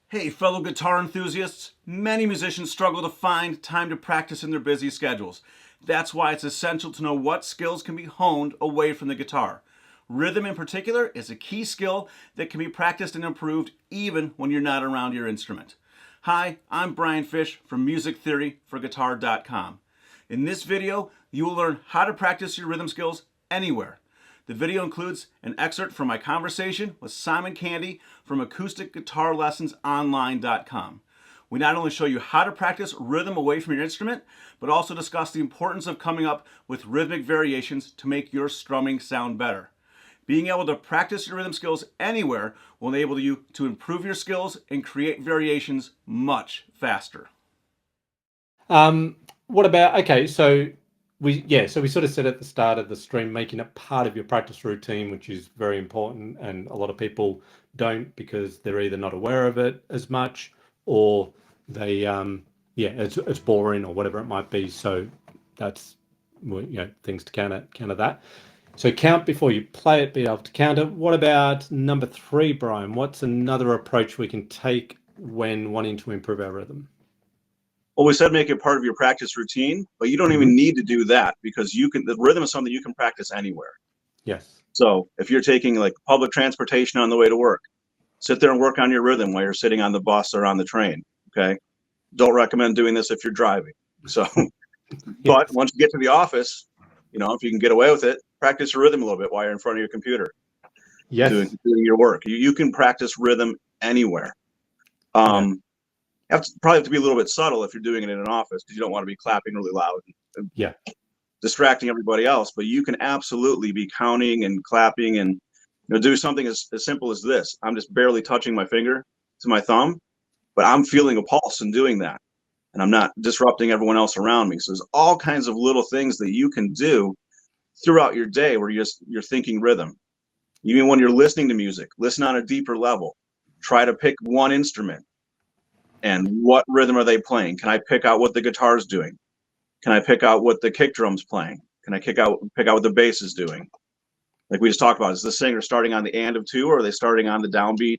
Hey, fellow guitar enthusiasts. Many musicians struggle to find time to practice in their busy schedules. That's why it's essential to know what skills can be honed away from the guitar. Rhythm, in particular, is a key skill that can be practiced and improved even when you're not around your instrument. Hi, I'm Brian Fish from MusicTheoryForGuitar.com. In this video, you will learn how to practice your rhythm skills anywhere. The video includes an excerpt from my conversation with Simon Candy from AcousticGuitarLessonsOnline.com. We not only show you how to practice rhythm away from your instrument, but also discuss the importance of coming up with rhythmic variations to make your strumming sound better. Being able to practice your rhythm skills anywhere will enable you to improve your skills and create variations much faster. What about, okay, so we sort of said at the start of the stream, making it part of your practice routine, which is very important, and a lot of people don't because they're either not aware of it as much or they it's boring or whatever it might be. So that's things to counter that. So count before you play it, be able to counter. What about number 3, Brian? What's another approach we can take when wanting to improve our rhythm? Well, we said make it part of your practice routine, but you don't even need to do that because the rhythm is something you can practice anywhere. Yes. So if you're taking like public transportation on the way to work, sit there and work on your rhythm while you're sitting on the bus or on the train. Okay. Don't recommend doing this if you're driving. So, but once you get to the office, if you can get away with it, practice your rhythm a little bit while you're in front of your computer. Yes. Doing your work. You can practice rhythm anywhere. Probably have to be a little bit subtle if you're doing it in an office because you don't want to be clapping really loud and distracting everybody else. But you can absolutely be counting and clapping and do something as simple as this. I'm just barely touching my finger to my thumb, but I'm feeling a pulse in doing that. And I'm not disrupting everyone else around me. So there's all kinds of little things that you can do throughout your day where you're thinking rhythm. Even when you're listening to music, listen on a deeper level. Try to pick one instrument. And what rhythm are they playing? Can I pick out what the guitar's doing? Can I pick out what the kick drum's playing? Can I pick out what the bass is doing? Like we just talked about, is the singer starting on the and of 2 or are they starting on the downbeat?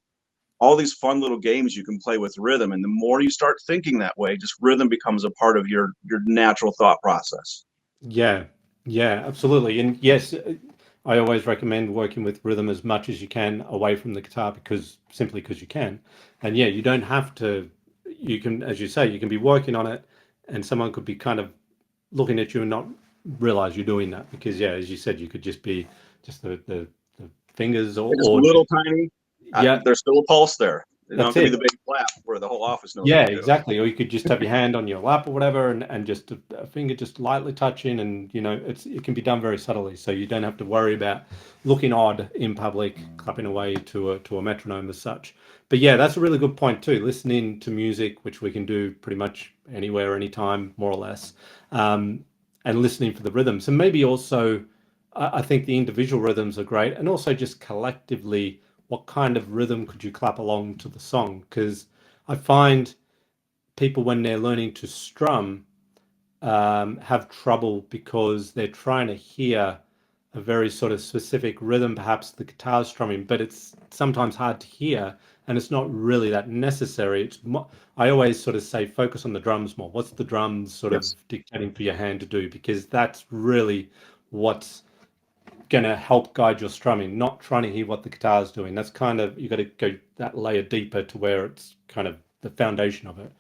All these fun little games you can play with rhythm. And the more you start thinking that way, just rhythm becomes a part of your natural thought process. Yeah, absolutely. And yes, I always recommend working with rhythm as much as you can away from the guitar simply because you can. And yeah, you don't have to, you can, as you say, you can be working on it and someone could be kind of looking at you and not realize you're doing that because as you said, you could just be just the fingers or just a little tiny. There's still a pulse there. It could be the big flap where the whole office knows. Yeah, exactly. Or you could just have your hand on your lap or whatever, and just a finger just lightly touching, and it can be done very subtly, so you don't have to worry about looking odd in public, clapping away to a metronome as such. But yeah, that's a really good point too. Listening to music, which we can do pretty much anywhere, anytime, more or less, and listening for the rhythms, and maybe also, I think the individual rhythms are great, and also just collectively, what kind of rhythm could you clap along to the song? Because I find people when they're learning to strum have trouble because they're trying to hear a very sort of specific rhythm, perhaps the guitar strumming, but it's sometimes hard to hear and it's not really that necessary. I always sort of say focus on the drums more. What's the drums sort of dictating for your hand to do? Because that's really what's going to help guide your strumming, not trying to hear what the guitar is doing. That's kind of, you got to go that layer deeper to where it's kind of the foundation of it.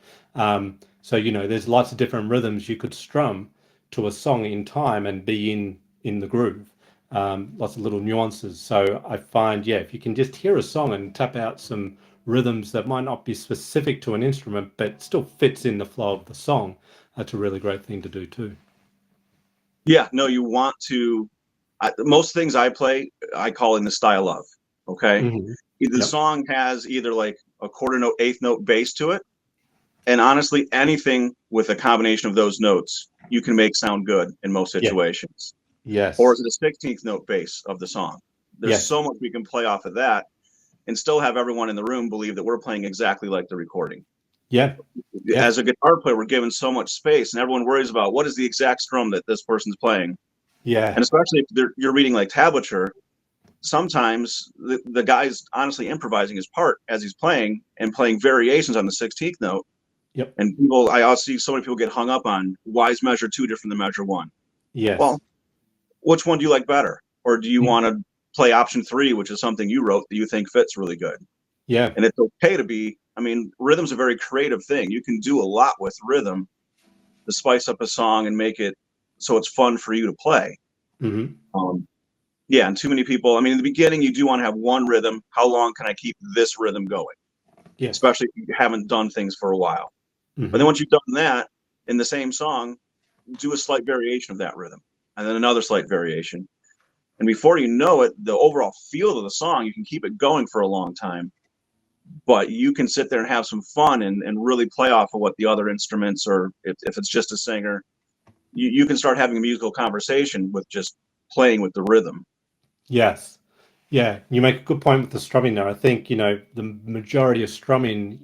So there's lots of different rhythms you could strum to a song in time and be in the groove. Lots of little nuances. So I find, if you can just hear a song and tap out some rhythms that might not be specific to an instrument but still fits in the flow of the song, that's a really great thing to do too. Yeah, no, you want to. Most things I play, I call in the style of. Okay, the song has either like a quarter note, eighth note bass to it, and honestly, anything with a combination of those notes you can make sound good in most situations. Yes. Or is it a 16th note bass of the song? There's so much we can play off of that, and still have everyone in the room believe that we're playing exactly like the recording. Yeah. As a guitar player, we're given so much space, and everyone worries about what is the exact strum that this person's playing. Yeah. And especially if you're reading like tablature, sometimes the guy's honestly improvising his part as he's playing and playing variations on the 16th note. Yep. And I also see so many people get hung up on, why is measure 2 different than measure 1? Yes. Well, which one do you like better? Or do you want to play option 3, which is something you wrote that you think fits really good? Yeah. And it's okay to be, I mean, rhythm's a very creative thing. You can do a lot with rhythm to spice up a song and make it so it's fun for you to play. Yeah, and too many people, I mean, in the beginning, you do want to have one rhythm. How long can I keep this rhythm going? Yes. Especially if you haven't done things for a while. But then once you've done that in the same song, do a slight variation of that rhythm, and then another slight variation. And before you know it, the overall feel of the song, you can keep it going for a long time. But you can sit there and have some fun and really play off of what the other instruments, or if it's just a singer, you can start having a musical conversation with just playing with the rhythm. Yes. Yeah, you make a good point with the strumming there. I think, the majority of strumming,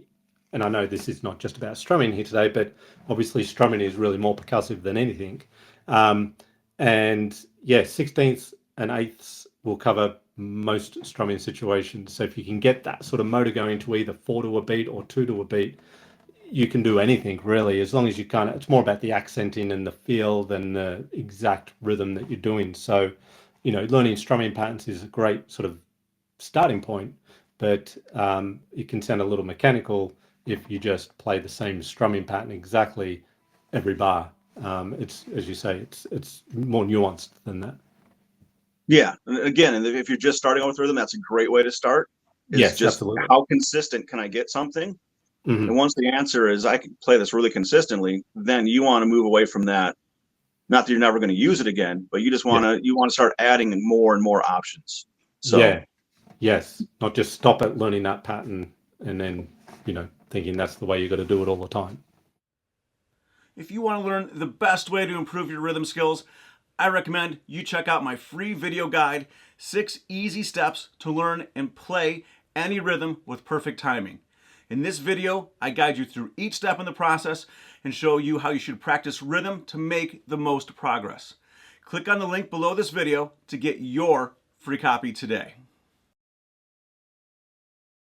and I know this is not just about strumming here today, but obviously strumming is really more percussive than anything. And yeah, 16ths and 8ths will cover most strumming situations. So if you can get that sort of motor going to either 4 to a beat or 2 to a beat, you can do anything really, as long as you it's more about the accenting and the feel than the exact rhythm that you're doing. So, learning strumming patterns is a great sort of starting point, but it can sound a little mechanical if you just play the same strumming pattern exactly every bar. It's, as you say, it's more nuanced than that. Yeah, and again, and if you're just starting with rhythm, that's a great way to start. Yes, just absolutely. How consistent can I get something? And once the answer is I can play this really consistently, then you want to move away from that. Not that you're never going to use it again, but you just want to start adding more and more options. So yeah, yes, not just stop at learning that pattern and then thinking that's the way you got to do it all the time. If you want to learn the best way to improve your rhythm skills, I recommend you check out my free video guide, 6 easy steps to learn and play any rhythm with perfect timing. In this video, I guide you through each step in the process and show you how you should practice rhythm to make the most progress. Click on the link below this video to get your free copy today.